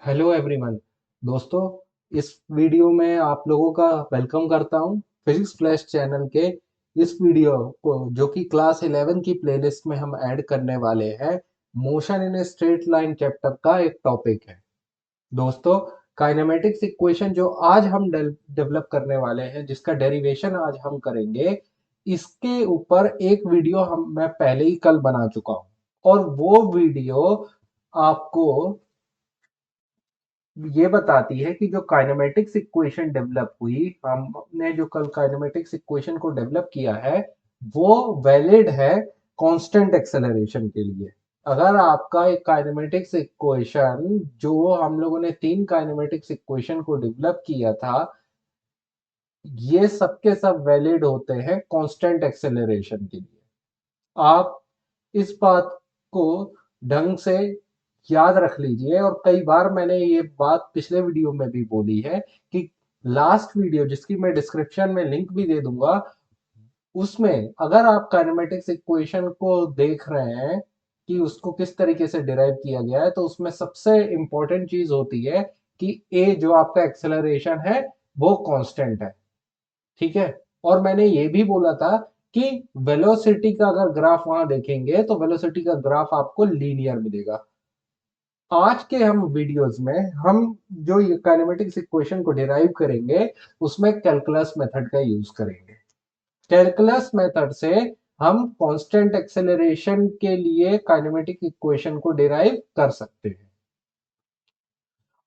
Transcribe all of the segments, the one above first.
Hello everyone. दोस्तों, इस video में आप लोगों का वेलकम करता हूं फिजिक्स फ्लैश चैनल के इस वीडियो को, जो कि क्लास 11 की प्लेलिस्ट में हम ऐड करने वाले हैं। Motion in a straight line chapter का एक टॉपिक है। दोस्तों, काइनेमेटिक्स इक्वेशन जो आज हम डेवलप करने वाले हैं, जिसका डेरिवेशन आज हम करेंगे, इसके ऊपर एक वीडियो मैं पहले ही कल बना चुका हूं। और वो वीडियो आपको ये बताती है कि जो काइनेमेटिक्स इक्वेशन डेवलप हुई, हमने जो कल काइनेमेटिक्स इक्वेशन को डेवलप किया है, वो वैलिड है कांस्टेंट एक्सेलरेशन के लिए। अगर आपका एक काइनेमेटिक्स इक्वेशन, जो हम लोगों ने तीन काइनेमेटिक्स इक्वेशन को डेवलप किया था, ये सब के सब वैलिड होते हैं कांस्टेंट एक्सेलरेशन के लिए। आप इस बात को ढंग से याद रख लीजिए। और कई बार मैंने ये बात पिछले वीडियो में भी बोली है कि लास्ट वीडियो, जिसकी मैं डिस्क्रिप्शन में लिंक भी दे दूंगा, उसमें अगर आप काइनेमेटिक्स इक्वेशन को देख रहे हैं कि उसको किस तरीके से डिराइव किया गया है, तो उसमें सबसे इंपॉर्टेंट चीज होती है कि ए जो आपका एक्सेलरेशन है वो कांस्टेंट है। ठीक है। और मैंने ये भी बोला था कि वेलोसिटी का अगर ग्राफ वहां देखेंगे तो वेलोसिटी का ग्राफ आपको लीनियर मिलेगा। आज के हम वीडियोस में हम जो ये काइनेमेटिक्स इक्वेशन को डिराइव करेंगे, उसमें कैलकुलस मेथड का यूज करेंगे। कैलकुलस मेथड से हम कांस्टेंट एक्सेलरेशन के लिए काइनेमेटिक इक्वेशन को डिराइव कर सकते हैं।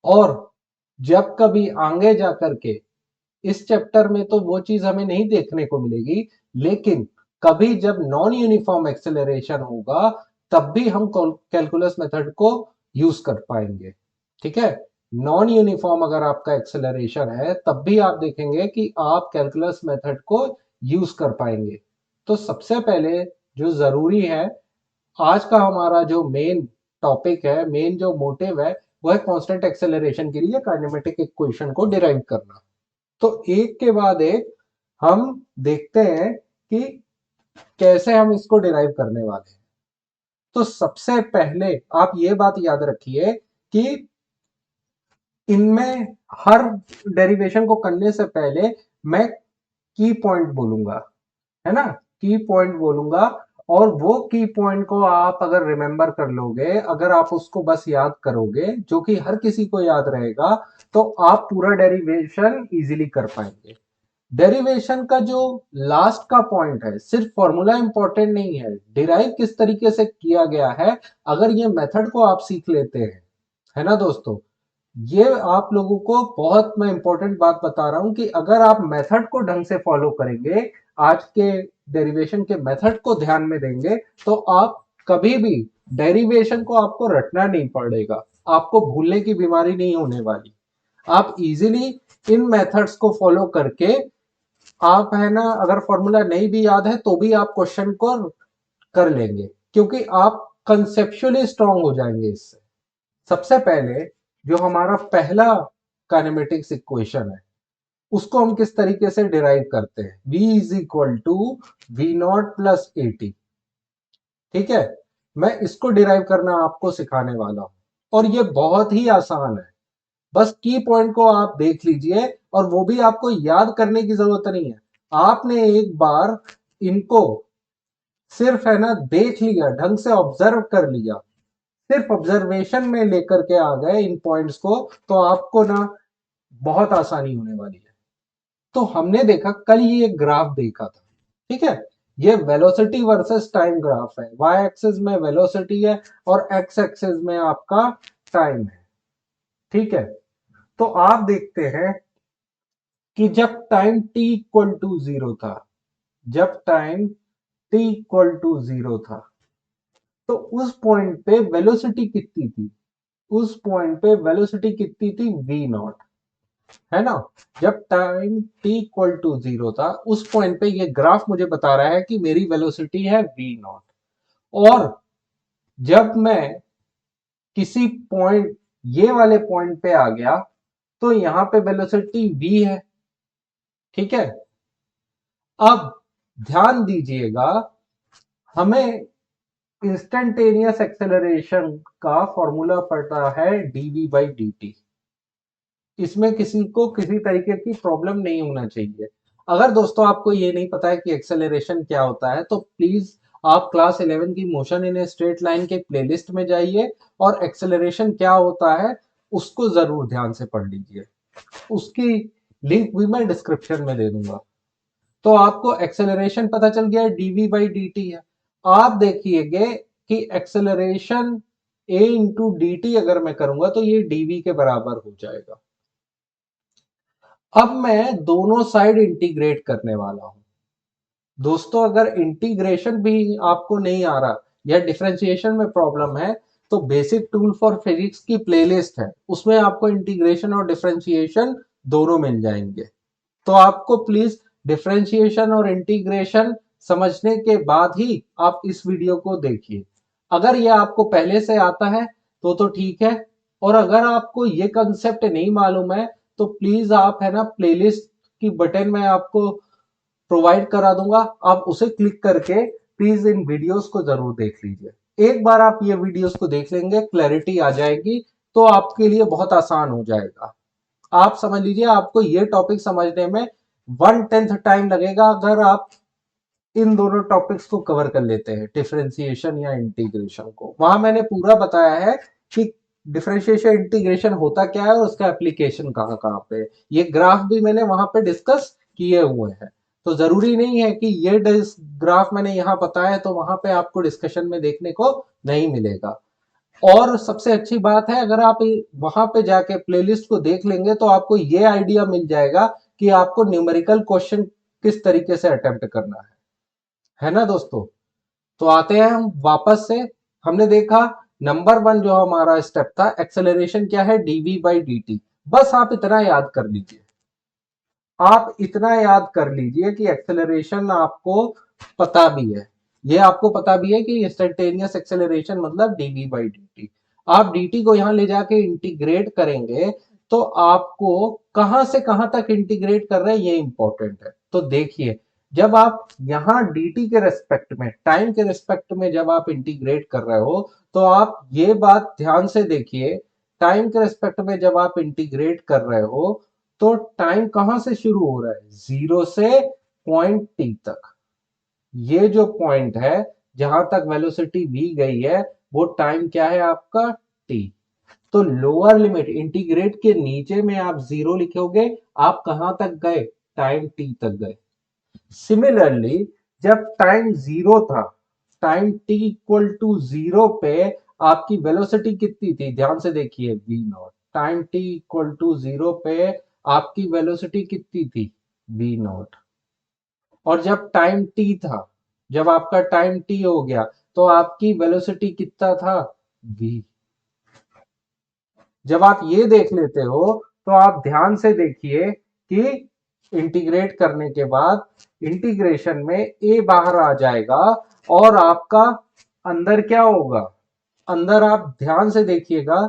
और जब कभी आगे जाकर के इस चैप्टर में तो वो चीज हमें नहीं देखने को मिलेगी, लेकिन कभी जब नॉन यूनिफॉर्म एक्सेलरेशन होगा, तब भी हम कैलकुलस मेथड को यूज कर पाएंगे। ठीक है। नॉन यूनिफॉर्म अगर आपका एक्सेलरेशन है, तब भी आप देखेंगे कि आप कैलकुलस मेथड को यूज कर पाएंगे। तो सबसे पहले जो जरूरी है, आज का हमारा जो मेन टॉपिक है, मेन जो मोटिव है, वो है कांस्टेंट एक्सेलरेशन के लिए काइनेमेटिक इक्वेशन को डिराइव करना। तो एक के बाद एक हम देखते हैं कि कैसे हम इसको डिराइव करने वाले हैं। तो सबसे पहले आप ये बात याद रखिए कि इनमें हर डेरिवेशन को करने से पहले मैं की पॉइंट बोलूंगा, है ना। की पॉइंट बोलूंगा, और वो की पॉइंट को आप अगर रिमेंबर कर लोगे, अगर आप उसको बस याद करोगे, जो कि हर किसी को याद रहेगा, तो आप पूरा डेरिवेशन इजीली कर पाएंगे। डेरिवेशन का जो लास्ट का पॉइंट है, सिर्फ फॉर्मूला इंपॉर्टेंट नहीं है, डिराइव किस तरीके से किया गया है। अगर ये मेथड को आप सीख लेते हैं, है ना दोस्तों, ये आप लोगों को बहुत मैं इंपॉर्टेंट बात बता रहा हूं कि अगर आप मेथड को ढंग से फॉलो करेंगे, आज के डेरिवेशन के मेथड को ध्यान में देंगे, तो आप कभी भी डेरिवेशन को आपको रटना नहीं पड़ेगा, आपको भूलने की बीमारी नहीं होने वाली। आप इजीली इन मेथड्स को फॉलो करके, आप है ना, अगर फॉर्मूला नहीं भी याद है तो भी आप क्वेश्चन को कर लेंगे, क्योंकि आप कंसेप्चुअली स्ट्रांग हो जाएंगे इससे। सबसे पहले जो हमारा पहला काइनेमेटिक्स इक्वेशन है, उसको हम किस तरीके से डिराइव करते हैं। v is equal to v naught plus a t. ठीक है। मैं इसको डिराइव करना आपको सिखाने वाला हूं, और ये बहुत ही आसान है। बस की पॉइंट को आप देख लीजिए, और वो भी आपको याद करने की जरूरत नहीं है। आपने एक बार इनको सिर्फ है ना देख लिया, ढंग से ऑब्जर्व कर लिया, सिर्फ ऑब्जर्वेशन में लेकर के आ गए इन पॉइंट्स को, तो आपको ना बहुत आसानी होने वाली है। तो हमने देखा कल ये एक ग्राफ देखा था। ठीक है। ये वेलोसिटी वर्सेस टाइम ग्राफ है। वाई एक्सिस में वेलोसिटी है और एक्स एक्सिस में आपका टाइम है। ठीक है। तो आप देखते हैं कि जब time t equal to zero था, जब time t equal to zero था, तो उस पॉइंट पे वेलोसिटी कितनी थी। उस पॉइंट पे वेलोसिटी कितनी थी, v नॉट, है ना। जब time t equal to zero था, उस पॉइंट पे ये ग्राफ मुझे बता रहा है कि मेरी वेलोसिटी है v नॉट। और जब मैं किसी पॉइंट, ये वाले पॉइंट पे आ गया, तो यहां पे वेलोसिटी v है। ठीक है। अब ध्यान दीजिएगा, हमें इंस्टेंटेनियस एक्सेलरेशन का फॉर्मूला पड़ता है dv/dt। इसमें किसी को किसी तरीके की प्रॉब्लम नहीं होना चाहिए। अगर दोस्तों आपको ये नहीं पता है कि एक्सेलरेशन क्या होता है, तो प्लीज आप क्लास 11 की motion in a straight line के प्लेलिस्ट में जाइए और एक्सेलरेशन क्या होता है उसको जरूर ध्यान से पढ़ लीजिए। उसकी लिंक भी मैं डिस्क्रिप्शन में दे दूंगा। तो आपको एक्सेलरेशन पता चल गया है, dv/dt है। आप देखिएगे कि acceleration a into D T अगर मैं करूंगा तो ये dv के बराबर हो जाएगा। अब मैं दोनों साइड इंटीग्रेट करने वाला हूं। दोस्तों अगर इंटीग्रेशन भी आपको नहीं आ रहा या डिफरेंशिएशन में प्रॉब्लम है, तो बेसिक टूल फॉर फिजिक्स की प्लेलिस्ट है, उसमें आपको इंटीग्रेशन और डिफरेंशिएशन दोनों मिल जाएंगे। तो आपको प्लीज डिफरेंशिएशन और इंटीग्रेशन समझने के बाद ही आप इस वीडियो को देखिए। अगर यह आपको पहले से आता है तो ठीक है, और अगर आपको ये कंसेप्ट नहीं मालूम है तो प्लीज आप है ना प्लेलिस्ट की बटन में आपको प्रोवाइड करा दूंगा, आप उसे क्लिक करके प्लीज इन वीडियोस को जरूर देख लीजिए। एक बार आप ये वीडियोस को देख लेंगे, क्लैरिटी आ जाएगी, तो आपके लिए बहुत आसान हो जाएगा। आप समझ लीजिए आपको ये टॉपिक समझने में 1/10 टाइम लगेगा अगर आप इन दोनों टॉपिक्स को कवर कर लेते हैं, डिफरेंशिएशन या इंटीग्रेशन को। वहां मैंने पूरा बताया है कि डिफरेंशिएशन इंटीग्रेशन होता क्या है और उसका एप्लीकेशन कहाँ कहाँ पे है। ये ग्राफ भी मैंने वहां पे डिस्कस किए हुए हैं। तो जरूरी नहीं है कि ये ग्राफ मैंने यहाँ बताया तो वहां पे आपको डिस्कशन में देखने को नहीं मिलेगा। और सबसे अच्छी बात है, अगर आप वहां पे जाके प्लेलिस्ट को देख लेंगे तो आपको ये आइडिया मिल जाएगा कि आपको न्यूमेरिकल क्वेश्चन किस तरीके से अटेम्प्ट करना है ना दोस्तों। तो आते हैं हम वापस से। हमने देखा नंबर 1 जो हमारा स्टेप था, एक्सेलरेशन क्या है, dv/dt। बस आप इतना याद कर लीजिए, आप इतना याद कर लीजिए कि एक्सेलरेशन आपको पता भी है। ये आपको पता भी है कि इंस्टेंटेनियस एक्सेलरेशन मतलब dv/dt। आप dt को यहां ले जाके इंटीग्रेट करेंगे तो आपको कहां से कहां तक इंटीग्रेट कर रहे हैं ये इंपॉर्टेंट है। तो देखिए, जब आप यहां dt के रेस्पेक्ट में, टाइम के रेस्पेक्ट में जब आप इंटीग्रेट कर रहे हो, तो आप ये बात ध्यान से देखिए, टाइम के रेस्पेक्ट में जब आप इंटीग्रेट कर रहे हो तो टाइम कहां से शुरू हो रहा है, 0 से पॉइंट टी तक। ये जो पॉइंट है जहां तक वेलोसिटी v गई है वो टाइम क्या है आपका, t। तो लोअर लिमिट इंटीग्रेट के नीचे में आप 0 लिखोगे, आप कहां तक गए, टाइम t तक गए। सिमिलरली जब टाइम 0 था, टाइम t इक्वल टू 0 पे आपकी वेलोसिटी कितनी थी, ध्यान से देखिए, v naught. Time t equal to 0 पे आपकी वेलोसिटी कितनी थी, v नॉट। और जब टाइम t था, जब आपका टाइम t हो गया तो आपकी वेलोसिटी कितना था, v। जब आप ये देख लेते हो तो आप ध्यान से देखिए कि इंटीग्रेट करने के बाद इंटीग्रेशन में a बाहर आ जाएगा और आपका अंदर क्या होगा, अंदर आप ध्यान से देखिएगा,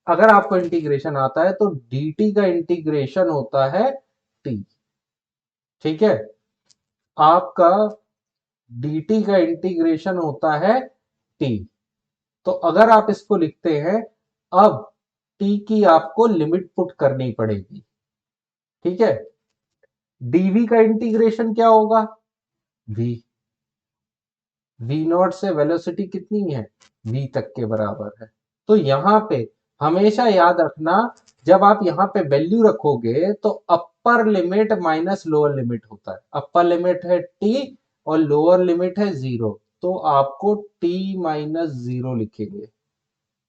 अगर आपको इंटीग्रेशन आता है तो dt का इंटीग्रेशन होता है t। ठीक है, आपका dt का इंटीग्रेशन होता है t। तो अगर आप इसको लिखते हैं, अब t की आपको लिमिट पुट करनी पड़ेगी। ठीक है, dv का इंटीग्रेशन क्या होगा, v। v नॉट से वेलोसिटी कितनी है, v तक के बराबर है। तो यहां पे हमेशा याद रखना, जब आप यहां पे वैल्यू रखोगे तो upper limit minus lower limit होता है। अपर लिमिट है t और लोअर लिमिट है 0, तो आपको t माइनस 0 लिखेंगे।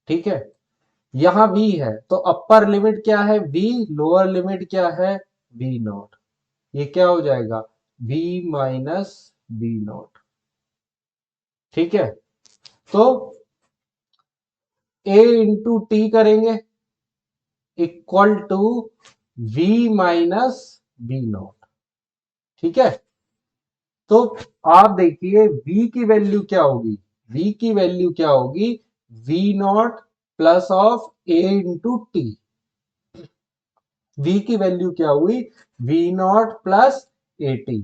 ठीक है, यहां v है तो अपर लिमिट क्या है v, लोअर लिमिट क्या है v नॉट। ये क्या हो जाएगा, v माइनस v नॉट। ठीक है, तो a इंटू टी करेंगे equal to v minus v naught. ठीक है, तो आप देखिए v की वैल्यू क्या होगी, v की वैल्यू क्या होगी, v not plus of a into T. v की वैल्यू क्या हुई, v not plus a T.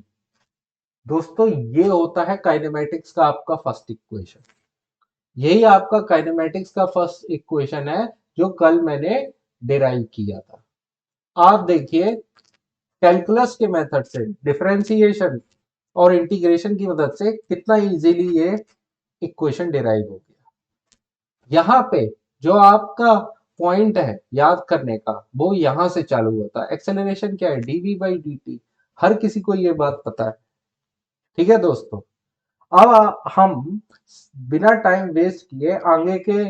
दोस्तों ये होता है काइनेमेटिक्स का आपका फर्स्ट इक्वेशन। यही आपका काइनेमेटिक्स का फर्स्ट इक्वेशन है जो कल मैंने डिराइव किया था। आप देखिए कैलकुलस के मेथड से डिफरेंशिएशन और इंटीग्रेशन की मदद से कितना इजीली ये इक्वेशन डिराइव हो गया। यहाँ पे जो आपका पॉइंट है याद करने का वो यहां से चालू होता है। एक्सेलरेशन क्या है? D v by d t. हर किसी को ये बात पता है। ठीक है दोस्तों, अब हम बिना टाइम वेस्ट किए आगे के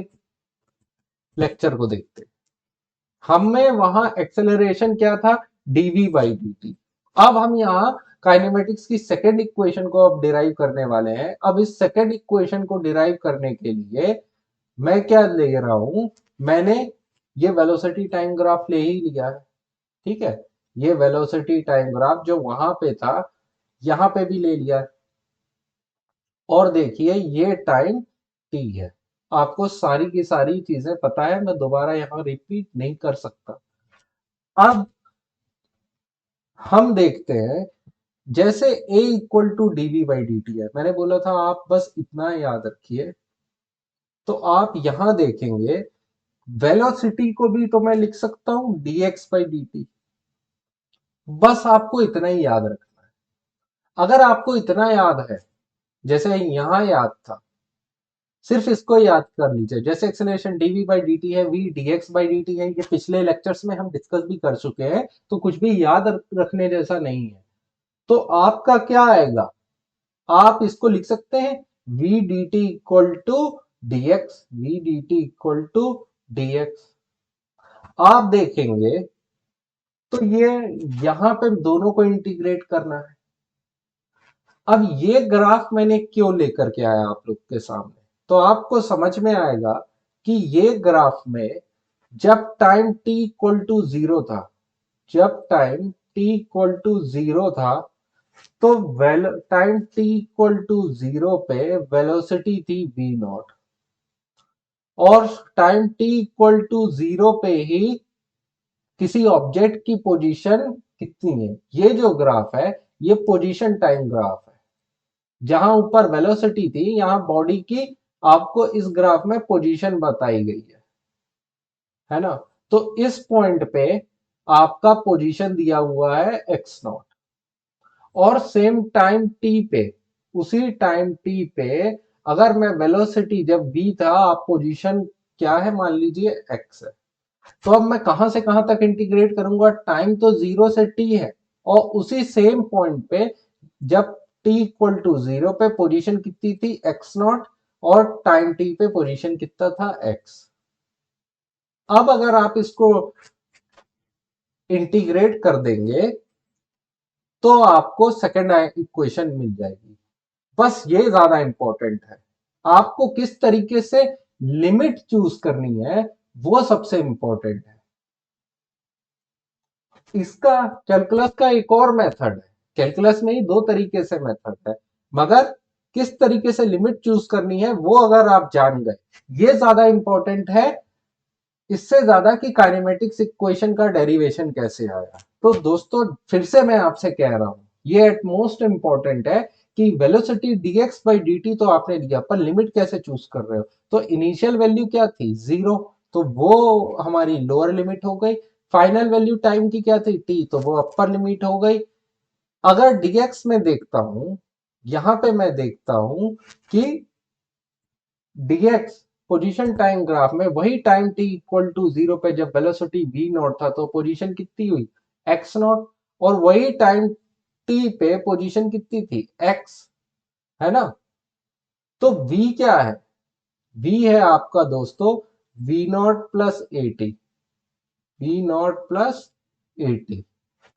लेक्चर को देखते हैं। हमें वहां एक्सेलरेशन क्या था? D v by d t. अब हम यहाँ काइनेमेटिक्स की सेकेंड इक्वेशन को अब डिराइव करने वाले हैं। अब इस सेकेंड इक्वेशन को डिराइव करने के लिए मैं क्या ले रहा हूं? मैंने ये वेलोसिटी टाइम ग्राफ ले ही लिया है। ठीक है, ये वेलोसिटी टाइम ग्राफ जो वहां पे था यहां पे भी ले लिया है। और देखिए ये टाइम टी है। आपको सारी की सारी चीजें पता है, मैं दोबारा यहां रिपीट नहीं कर सकता। अब हम देखते हैं, जैसे a equal to d v by d t है, मैंने बोला था आप बस इतना याद रखिए। तो आप यहां देखेंगे वेलोसिटी को भी तो मैं लिख सकता हूं dx बाई डी टी। बस आपको इतना ही याद रखना है। अगर आपको इतना याद है, जैसे यहां याद था, सिर्फ इसको याद कर लीजिए। जैसे एक्सेलरेशन dv बाई dt है, v dx बाई dt है, ये पिछले लेक्चर्स में हम डिस्कस भी कर चुके हैं, तो कुछ भी याद रखने जैसा नहीं है। तो आपका क्या आएगा? आप इसको लिख सकते हैं v dt equal to dx, v dt equal to dx। आप देखेंगे तो ये यहां पे दोनों को इंटीग्रेट करना है। अब ये ग्राफ मैंने क्यों लेकर के आया आप लोग के सामने, तो आपको समझ में आएगा कि ये ग्राफ में जब time t equal to zero था, जब time t equal to zero था, तो time t equal to zero पे वेलोसिटी थी v नॉट, और time t equal to zero पे ही किसी ऑब्जेक्ट की पोजीशन कितनी है। ये जो ग्राफ है ये पोजीशन टाइम ग्राफ है। जहां ऊपर वेलोसिटी थी, यहां बॉडी की आपको इस ग्राफ में पोजीशन बताई गई है ना। तो इस पॉइंट पे आपका पोजीशन दिया हुआ है एक्स नॉट, और सेम टाइम टी पे, उसी टाइम टी पे अगर मैं वेलोसिटी जब v था, आप पोजीशन क्या है मान लीजिए x है, तो अब मैं कहां से कहां तक इंटीग्रेट करूंगा? टाइम तो जीरो से t है, और उसी सेम पॉइंट पे जब t इक्वल टू जीरो पे पोजीशन कितनी थी? x नॉट, और टाइम t पे पोजीशन कितना था? x। अब अगर आप इसको इंटीग्रेट कर देंगे तो आपको सेकेंड इक्वेशन मिल जाएगी। बस ये ज्यादा इंपॉर्टेंट है। आपको किस तरीके से लिमिट चूज करनी है वो सबसे इंपॉर्टेंट है। इसका कैलकुलस का एक और मेथड है। कैलकुलस में ही दो तरीके से मेथड है, मगर किस तरीके से लिमिट चूज करनी है वो अगर आप जान गए, ये ज्यादा इंपॉर्टेंट है इससे ज्यादा कि काइनेमेटिक्स इक्वेशन का डेरिवेशन कैसे आया। तो दोस्तों फिर से मैं आपसे कह रहा हूं, ये एट मोस्ट इंपॉर्टेंट है कि वेलोसिटी dx बाई dt तो आपने दिया, पर लिमिट कैसे चूज कर रहे हो? तो इनिशियल वैल्यू क्या थी? जीरो, तो वो हमारी लोअर लिमिट हो गई। फाइनल वैल्यू टाइम की क्या थी? t, तो वो अपर लिमिट हो गई। अगर dx में देखता हूं, यहां पे मैं देखता हूं कि dx पोजीशन टाइम ग्राफ में वही time t equal to zero पे जब वेलोसिटी v नॉट था, तो पोजीशन कितनी हुई? x not. और वही टाइम t पे पोजीशन कितनी थी? x, है ना। तो v क्या है? v है आपका दोस्तों v not plus a T, v not plus a T.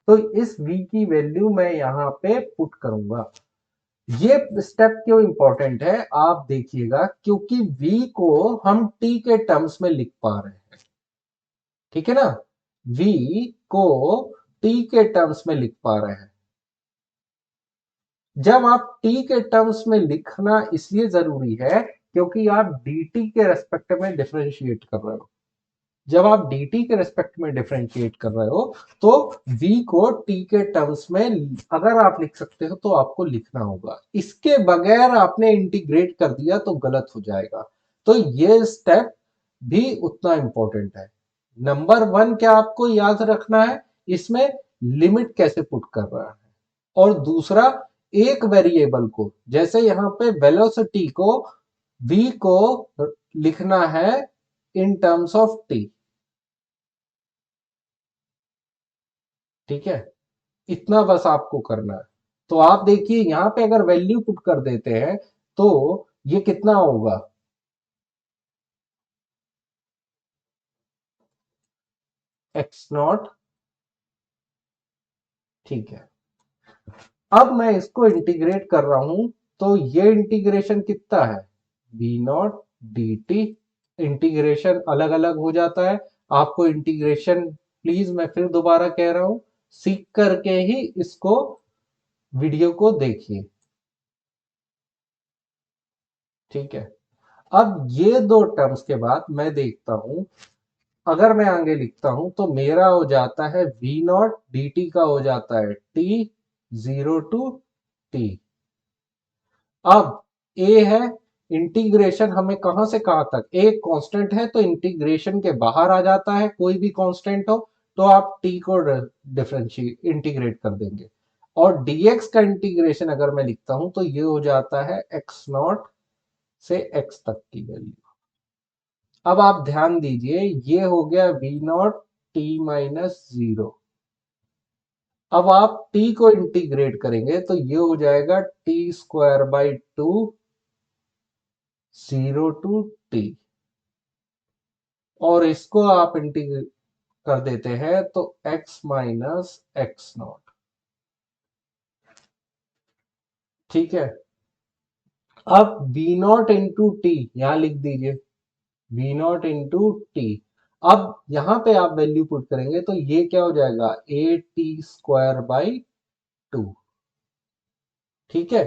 तो इस v की वैल्यू मैं यहां पे पुट करूंगा। ये स्टेप क्यों इंपॉर्टेंट है आप देखिएगा, क्योंकि v को हम t के टर्म्स में लिख पा रहे हैं। ठीक है ना, v को t के टर्म्स में लिख पा रहे हैं। जब आप t के टर्म्स में लिखना इसलिए जरूरी है क्योंकि आप dt के रेस्पेक्ट में डिफरेंशिएट कर रहे हो। जब आप dt के रेस्पेक्ट में डिफरेंशिएट कर रहे हो तो v को t के टर्म्स में अगर आप लिख सकते हो, तो आपको लिखना होगा। इसके बगैर आपने इंटीग्रेट कर दिया तो गलत हो जाएगा। तो ये स्टेप भी उतना इंपॉर्टेंट है। नंबर 1 क्या आपको याद रखना है, इसमें लिमिट कैसे पुट कर रहा है, और दूसरा एक वेरिएबल को, जैसे यहां पे वेलोसिटी को v को लिखना है इन टर्म्स ऑफ t। ठीक है, इतना बस आपको करना है। तो आप देखिए यहां पे अगर वैल्यू पुट कर देते हैं तो ये कितना होगा, एक्स नॉट। ठीक है, अब मैं इसको इंटीग्रेट कर रहा हूं, तो ये इंटीग्रेशन कितना है, v not D T. Integration अलग अलग हो जाता है, आपको इंटीग्रेशन प्लीज मैं फिर दोबारा कह रहा हूं, सीख करके ही इसको वीडियो को देखिए। ठीक है, अब ये दो टर्म्स के बाद मैं देखता हूं, अगर मैं आगे लिखता हूं तो मेरा हो जाता है v नॉट डी टी का हो जाता है t 0 to t। अब a है, इंटीग्रेशन हमें कहां से कहां तक, एक कांस्टेंट है तो इंटीग्रेशन के बाहर आ जाता है, कोई भी कांस्टेंट हो तो आप t को डिफरेंशिएट इंटीग्रेट कर देंगे। और dx का इंटीग्रेशन अगर मैं लिखता हूं तो ये हो जाता है x नॉट से x तक की वैल्यू। अब आप ध्यान दीजिए, ये हो गया v नॉट t माइनस 0। अब आप t को इंटीग्रेट करेंगे तो ये हो जाएगा t² 2 0 to t। और इसको आप इंटीग्रेट कर देते हैं तो x माइनस एक्स नॉट। ठीक है, अब v नॉट इंटू टी यहां लिख दीजिए, v नॉट इंटू टी। अब यहां पे आप वैल्यू पुट करेंगे तो ये क्या हो जाएगा, a t² 2। ठीक है,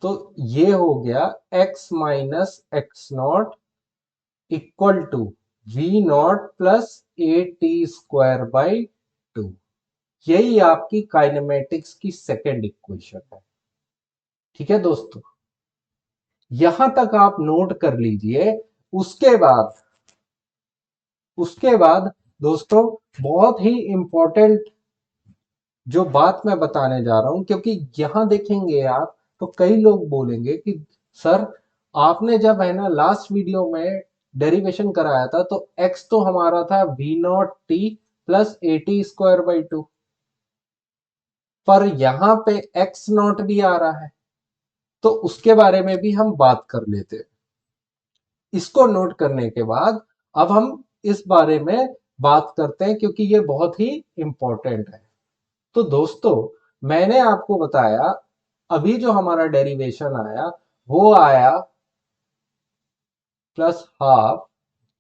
तो ये हो गया x minus x naught equal to v naught plus a t² 2। यही आपकी काइनेमेटिक्स की सेकेंड इक्वेशन है। ठीक है दोस्तों, यहां तक आप नोट कर लीजिए। उसके बाद उसके बाद दोस्तों बहुत ही इंपॉर्टेंट जो बात मैं बताने जा रहा हूं, क्योंकि यहां देखेंगे आप तो कई लोग बोलेंगे कि सर आपने जब है ना लास्ट वीडियो में डेरिवेशन कराया था तो x तो हमारा था v not t plus a t² 2, पर यहां पे x नॉट भी आ रहा है, तो उसके बारे में भी हम बात कर लेते हैं। इसको नोट करने के बाद अब हम इस बारे में बात करते हैं, क्योंकि ये बहुत ही इंपॉर्टेंट है। तो दोस्तों मैंने आपको बताया अभी जो हमारा डेरिवेशन आया वो आया प्लस हाफ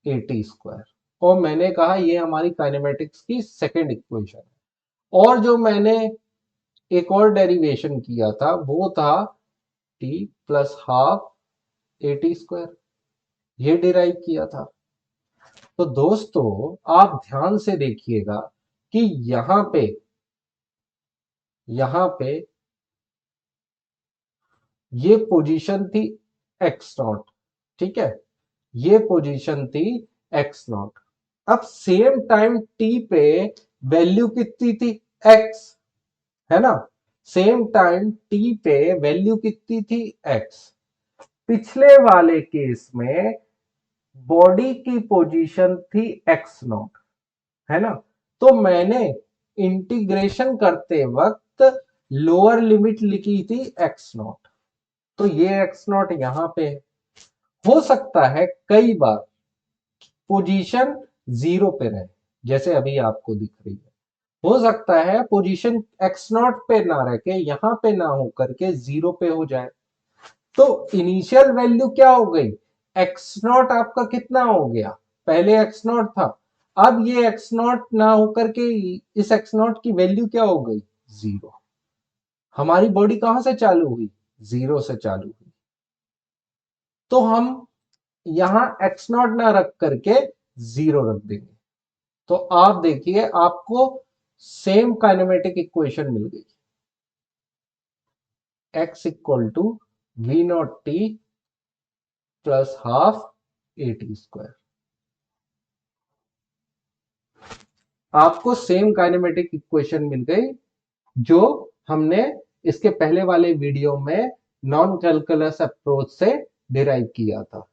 a t²। और मैंने कहा ये हमारी काइनेमेटिक्स की सेकेंड इक्वेशन है। और जो मैंने एक और डेरिवेशन किया था वो था t plus half a t², ये डिराइव किया था। तो दोस्तों आप ध्यान से देखिएगा कि यहां पे ये पोजीशन थी एक्स नॉट। ठीक है, ये पोजीशन थी एक्स नॉट। अब सेम टाइम टी पे वैल्यू कितनी थी, एक्स, है ना। सेम टाइम टी पे वैल्यू कितनी थी, एक्स। पिछले वाले केस में बॉडी की पोजीशन थी एक्स नॉट, है ना। तो मैंने इंटीग्रेशन करते वक्त लोअर लिमिट लिखी थी एक्स नॉट, तो ये एक्स नॉट यहां पे है। हो सकता है कई बार पोजीशन 0 पे रहे, जैसे अभी आपको दिख रही है। हो सकता है पोजीशन एक्स नॉट पे ना रह के यहां पे ना हो करके 0 पे हो जाए। तो इनिशियल वैल्यू क्या हो गई, एक्स नॉट आपका कितना हो गया, पहले एक्स नॉट था, अब ये एक्स नॉट ना होकर के इस एक्स नॉट की वैल्यू क्या हो गई, 0। हमारी बॉडी कहां से चालू हुई, 0 से चालू हुई। तो हम यहां एक्स नॉट ना रख करके 0 रख देंगे। तो आप देखिए आपको सेम काइनेमेटिक इक्वेशन मिल गई, x equal to v naught t plus half a t square. आपको सेम काइनेमेटिक इक्वेशन मिल गई जो हमने इसके पहले वाले वीडियो में नॉन कैलकुलस अप्रोच से डिराइव किया था।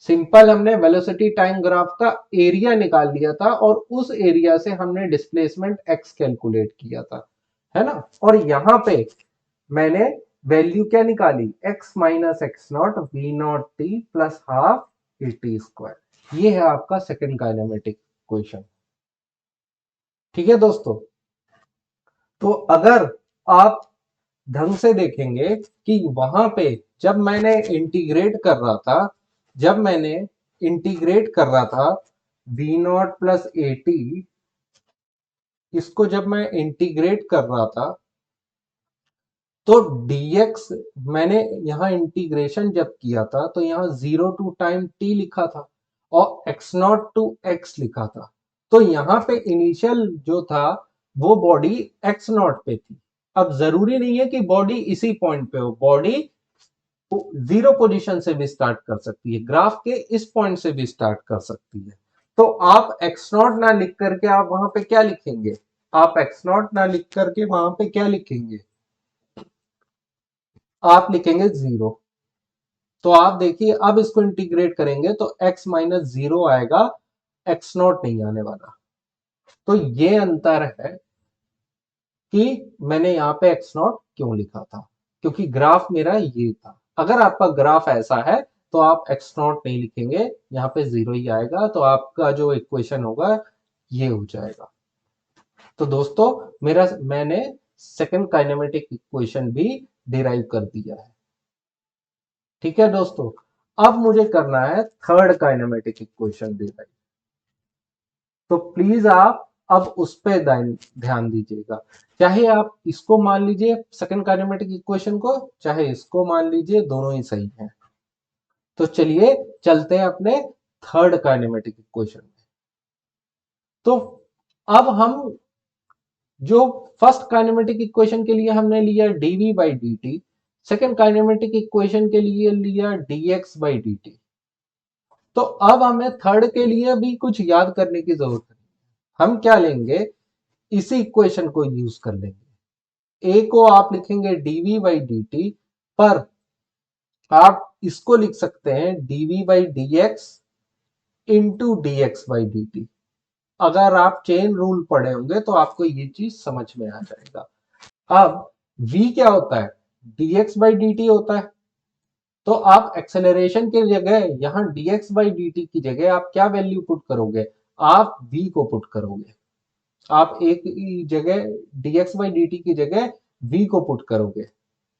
सिंपल हमने वेलोसिटी टाइम ग्राफ का एरिया निकाल लिया था और उस एरिया से हमने डिस्प्लेसमेंट एक्स कैलकुलेट किया था, है ना। और यहां पे मैंने वैल्यू क्या निकाली, x minus x naught v naught t plus half a t square. ये है आपका सेकेंड काइनेमेटिक इक्वेशन। ठीक है दोस्तों, तो अगर आप ढंग से देखेंगे कि वहां पे जब मैंने इंटीग्रेट कर रहा था, जब मैंने इंटीग्रेट कर रहा था v naught plus a t, इसको जब मैं इंटीग्रेट कर रहा था तो dx मैंने यहां इंटीग्रेशन जब किया था तो यहां 0 टू टाइम t लिखा था और x नॉट टू x लिखा था। तो यहां पे इनिशियल जो था वो बॉडी x नॉट पे थी। अब जरूरी नहीं है कि बॉडी इसी पॉइंट पे हो, बॉडी जीरो पोजीशन से भी स्टार्ट कर सकती है, ग्राफ के इस पॉइंट से भी स्टार्ट कर सकती है। तो आप x नॉट ना लिख करके आप वहां पे क्या लिखेंगे, आप x नॉट ना लिख करके वहां पे क्या लिखेंगे, आप लिखेंगे 0। तो आप देखिए अब इसको इंटीग्रेट करेंगे तो x माइनस 0 आएगा, x नॉट नहीं आने वाला। तो ये अंतर है कि मैंने यहां पे x नॉट क्यों लिखा था, क्योंकि ग्राफ मेरा ये था। अगर आपका ग्राफ ऐसा है तो आप x नॉट नहीं लिखेंगे, यहाँ पे 0 ही आएगा, तो आपका जो इक्वेशन होगा ये हो जाएगा। तो दोस्तों मैंने सेकंड काइनेमेटिक इक्वेशन भी डिराइव कर दिया है। ठीक है दोस्तों, अब मुझे करना है थर्ड काइनेमेटिक इक्वेशन डिराइव। तो प्लीज आप अब उस पर ध्यान दीजिएगा। चाहे आप इसको मान लीजिए सेकंड काइनेमेटिक इक्वेशन को, चाहे इसको मान लीजिए, दोनों ही सही हैं। तो चलिए चलते हैं अपने थर्ड काइनेमेटिक इक्वेशन में। तो अब हम जो फर्स्ट काइनेमेटिक इक्वेशन के लिए हमने लिया dv by d T, second kinematic equation के लिए लिया dx बाई डी टी। तो अब हमें थर्ड के लिए भी कुछ याद करने की जरूरत है। हम क्या लेंगे, इसी इक्वेशन को यूज कर लेंगे। ए को आप लिखेंगे dv बाई डी टी, पर आप इसको लिख सकते हैं dv by d x into D x by d T. अगर आप चेन रूल पढ़े होंगे तो आपको ये चीज समझ में आ जाएगा। अब v क्या होता है, dx बाई डी टी होता है। तो आप एक्सेलरेशन की जगह यहां dx बाई डी टी की जगह आप क्या वैल्यू पुट करोगे, आप v को पुट करोगे। आप एक जगह dx बाई डी टी की जगह v को पुट करोगे।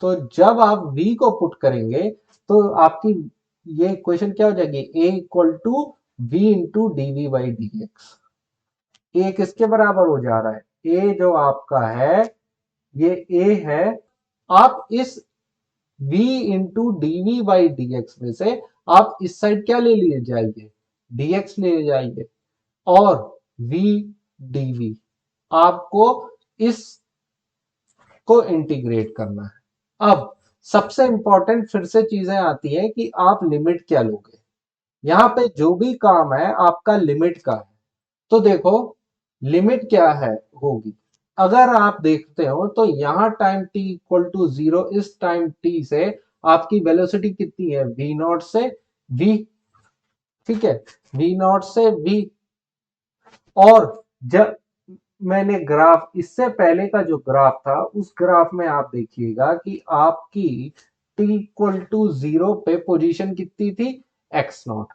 तो जब आप v को पुट करेंगे तो आपकी ये इक्वेशन क्या हो जाएगी, a equal to v into d v by d x. A किसके बराबर हो जा रहा है, ए जो आपका है ये ए है। आप इस v into d v by d x में से आप इस साइड क्या ले लिए जाइए, dx ले जाइए, और v dv आपको इस को इंटीग्रेट करना है। अब सबसे इंपॉर्टेंट फिर से चीजें आती है कि आप लिमिट क्या लोगे। यहां पे जो भी काम है आपका लिमिट का है। तो देखो लिमिट क्या है होगी, अगर आप देखते हो तो यहां टाइम t इक्वल टू 0, इस टाइम t से आपकी वेलोसिटी कितनी है, v नॉट से v। ठीक है, v नॉट से v। और जब मैंने ग्राफ, इससे पहले का जो ग्राफ था उस ग्राफ में आप देखिएगा कि आपकी t इक्वल टू 0 पे पोजीशन कितनी थी, x नॉट।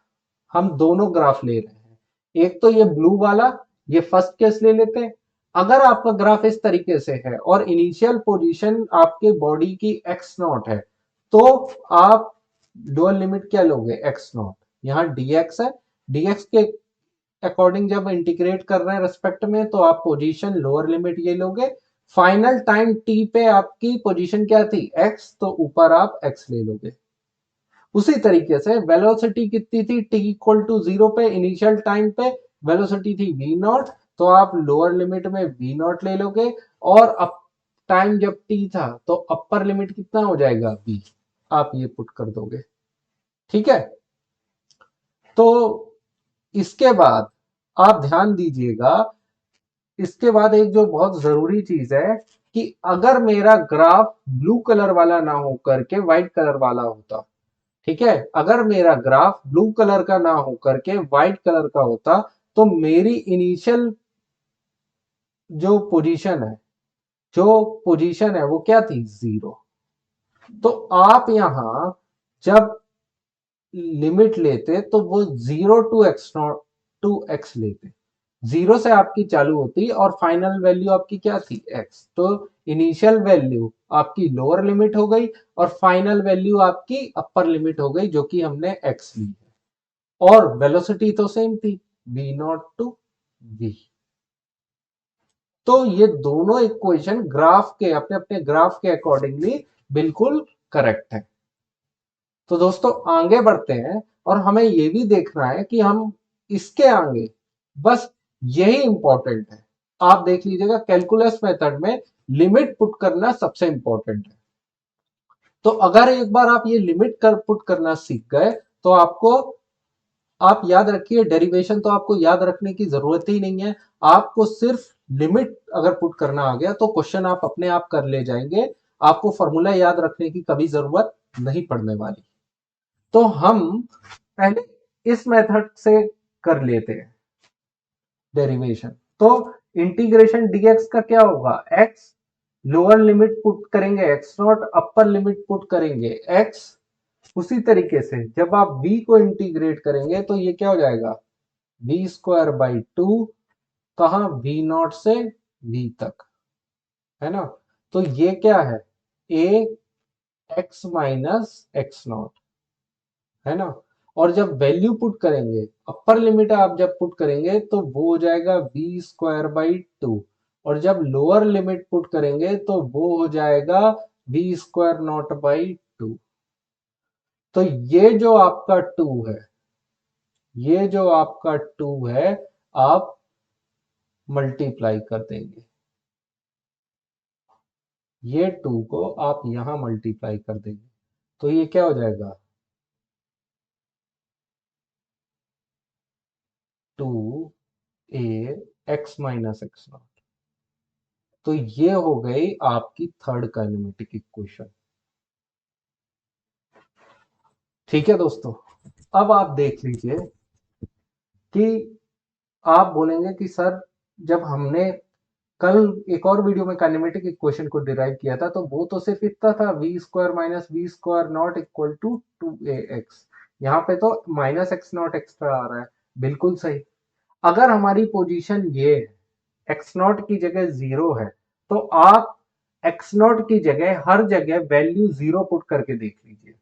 हम दोनों ग्राफ ले रहे हैं, एक तो ये ब्लू वाला, ये फर्स्ट केस ले लेते हैं। अगर आपका ग्राफ इस तरीके से है और इनिशियल पोजीशन आपके बॉडी की x नॉट है, तो आप लोअर लिमिट क्या लोगे, x नॉट। यहाँ dx है, dx के अकॉर्डिंग जब इंटीग्रेट कर रहे हैं रेस्पेक्ट में तो आप पोजीशन लोअर लिमिट ये लोगे। फाइनल टाइम t पे आपकी पोजीशन क्या थी, x, तो ऊपर आप x ले लोगे। उसी तरीके से वेलोसिटी कितनी थी, t इक्वल टू 0 पे इनिशियल टाइम पे वेलोसिटी थी v नॉट, तो आप लोअर लिमिट में v नॉट ले लोगे। और अब टाइम जब t था तो अपर लिमिट कितना हो जाएगा v, आप ये पुट कर दोगे। ठीक है। तो इसके बाद आप ध्यान दीजिएगा, इसके बाद एक जो बहुत जरूरी चीज है कि अगर मेरा ग्राफ ब्लू कलर वाला ना हो करके व्हाइट कलर वाला होता, ठीक है, अगर मेरा ग्राफ ब्लू कलर का ना हो करके व्हाइट कलर का होता, तो मेरी इनिशियल जो पोजीशन है वो क्या थी, 0। तो आप यहां जब लिमिट लेते तो वो 0 टू एक्स लेते, 0 से आपकी चालू होती और फाइनल वैल्यू आपकी क्या थी, x। तो इनिशियल वैल्यू आपकी लोअर लिमिट हो गई और फाइनल वैल्यू आपकी अपर लिमिट हो गई, जो कि हमने x ली है। और वेलोसिटी तो सेम थी, v0 टू v। तो ये दोनों इक्वेशन ग्राफ के अपने अपने ग्राफ के अकॉर्डिंगली बिल्कुल करेक्ट है। तो दोस्तों आगे बढ़ते हैं और हमें यह भी देखना है कि हम इसके आगे, बस यही इंपॉर्टेंट है। आप देख लीजिएगा कैलकुलस मेथड में लिमिट पुट करना सबसे इंपॉर्टेंट है। तो अगर एक बार आप ये लिमिट कर पुट करना सीख गए तो आपको, आप याद रखिए डेरिवेशन तो आपको याद रखने की जरूरत ही नहीं है। आपको सिर्फ लिमिट अगर पुट करना आ गया तो क्वेश्चन आप अपने आप कर ले जाएंगे। आपको फॉर्मूला याद रखने की कभी जरूरत नहीं पड़ने वाली। तो हम पहले इस मेथड से कर लेते हैं डेरिवेशन। तो इंटीग्रेशन डीएक्स का क्या होगा, एक्स, लोअर लिमिट पुट करेंगे x not, upper limit put करेंगे एक्स। उसी तरीके से जब आप v को इंटीग्रेट करेंगे तो ये क्या हो जाएगा, v² बाई 2, कहा v0 से v तक, है ना। तो ये क्या है, a x माइनस x0, है ना। और जब वैल्यू पुट करेंगे, अपर लिमिट आप जब पुट करेंगे तो वो हो जाएगा v²/2। और जब लोअर लिमिट पुट करेंगे तो वो हो जाएगा v²0/2। तो ये जो आपका 2 है, ये जो आपका 2 है, आप मल्टीप्लाई कर देंगे, ये 2 को आप यहां मल्टीप्लाई कर देंगे। तो ये क्या हो जाएगा, 2a(x−x0). तो ये हो गई आपकी थर्ड काइनेमेटिक इक्वेशन। ठीक है दोस्तों, अब आप देख लीजिए कि आप बोलेंगे कि सर जब हमने कल एक और वीडियो में काइनेमेटिक इक्वेशन को डिराइव किया था तो वो तो सिर्फ इतना था, v² - v² not equal to 2ax। यहाँ पे तो -x0 एक्स्ट्रा आ रहा है। बिल्कुल सही। अगर हमारी पोजीशन ये है, x0 की जगह 0 है, तो आप x0 की जगह हर जगह वैल्यू 0 पुट करके देख लीजिए।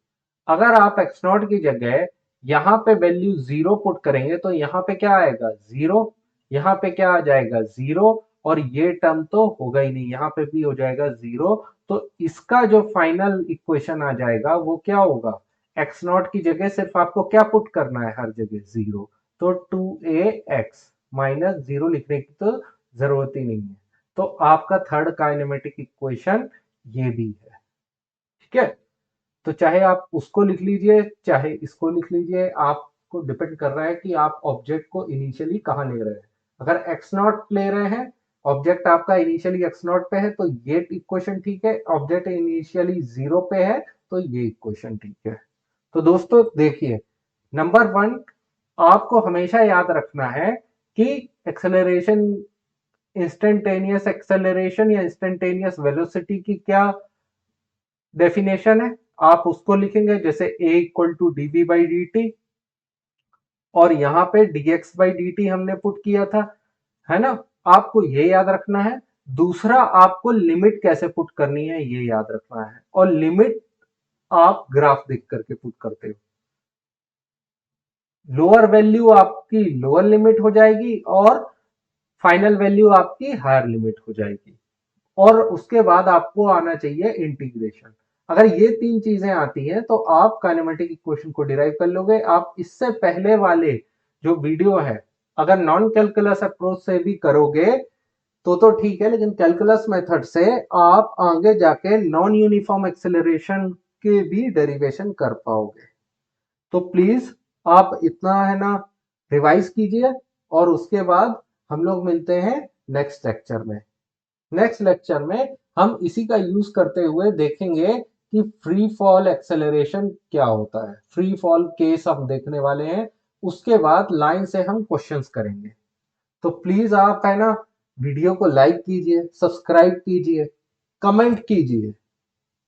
अगर आप x0 की जगह यहां पे वैल्यू 0 पुट करेंगे तो यहां पे क्या आएगा, 0। यहां पे क्या आ जाएगा, 0। और ये टर्म तो होगा ही नहीं, यहां पे भी हो जाएगा 0। तो इसका जो फाइनल इक्वेशन आ जाएगा वो क्या होगा, x0 की जगह सिर्फ आपको क्या पुट करना है, हर जगह 0। तो 2ax माइनस 0 लिखने की तो जरूरत ही नहीं है। तो आपका थर्ड काइनेमेटिक इक्वेशन ये भी है। ठीक है। तो चाहे आप उसको लिख लीजिए चाहे इसको लिख लीजिए, आपको डिपेंड कर रहा है कि आप ऑब्जेक्ट को इनिशियली कहां ले रहे हैं। अगर x0 ले रहे हैं, ऑब्जेक्ट आपका इनिशियली x0 पे है, तो ये इक्वेशन ठीक है। ऑब्जेक्ट इनिशियली 0 पे है तो ये इक्वेशन ठीक है। तो दोस्तों देखिए, नंबर 1 आपको हमेशा याद रखना है कि एक्सेलरेशन, इंस्टेंटेनियस एक्सेलरेशन या इंस्टेंटेनियस वेलोसिटी की क्या डेफिनेशन है, आप उसको लिखेंगे जैसे a=dv/dt। और यहां पे dx/dt हमने पुट किया था, है ना। आपको ये याद रखना है। दूसरा, आपको लिमिट कैसे पुट करनी है ये याद रखना है। और लिमिट आप ग्राफ देख करके पुट करते हो। लोअर वैल्यू आपकी लोअर लिमिट हो जाएगी और फाइनल वैल्यू आपकी हायर लिमिट हो जाएगी। और उसके बाद आपको आना चाहिए इंटीग्रेशन। अगर ये तीन चीजें आती हैं तो आप काइनेमेटिक इक्वेशन को डिराइव कर लोगे। आप इससे पहले वाले जो वीडियो है, अगर नॉन कैलकुलस अप्रोच से भी करोगे तो ठीक है, लेकिन कैलकुलस मेथड से आप आगे जाके नॉन यूनिफॉर्म एक्सेलरेशन के भी डेरिवेशन कर पाओगे। तो प्लीज आप इतना है ना रिवाइज कीजिए, और उसके बाद हम लोग मिलते हैं नेक्स्ट लेक्चर में। नेक्स्ट लेक्चर में हम इसी का यूज करते हुए देखेंगे कि फ्री फॉल एक्सेलरेशन क्या होता है। फ्री फॉल केस हम देखने वाले हैं, उसके बाद लाइन से हम क्वेश्चंस करेंगे। तो प्लीज आप है ना वीडियो को लाइक कीजिए, सब्सक्राइब कीजिए, कमेंट कीजिए।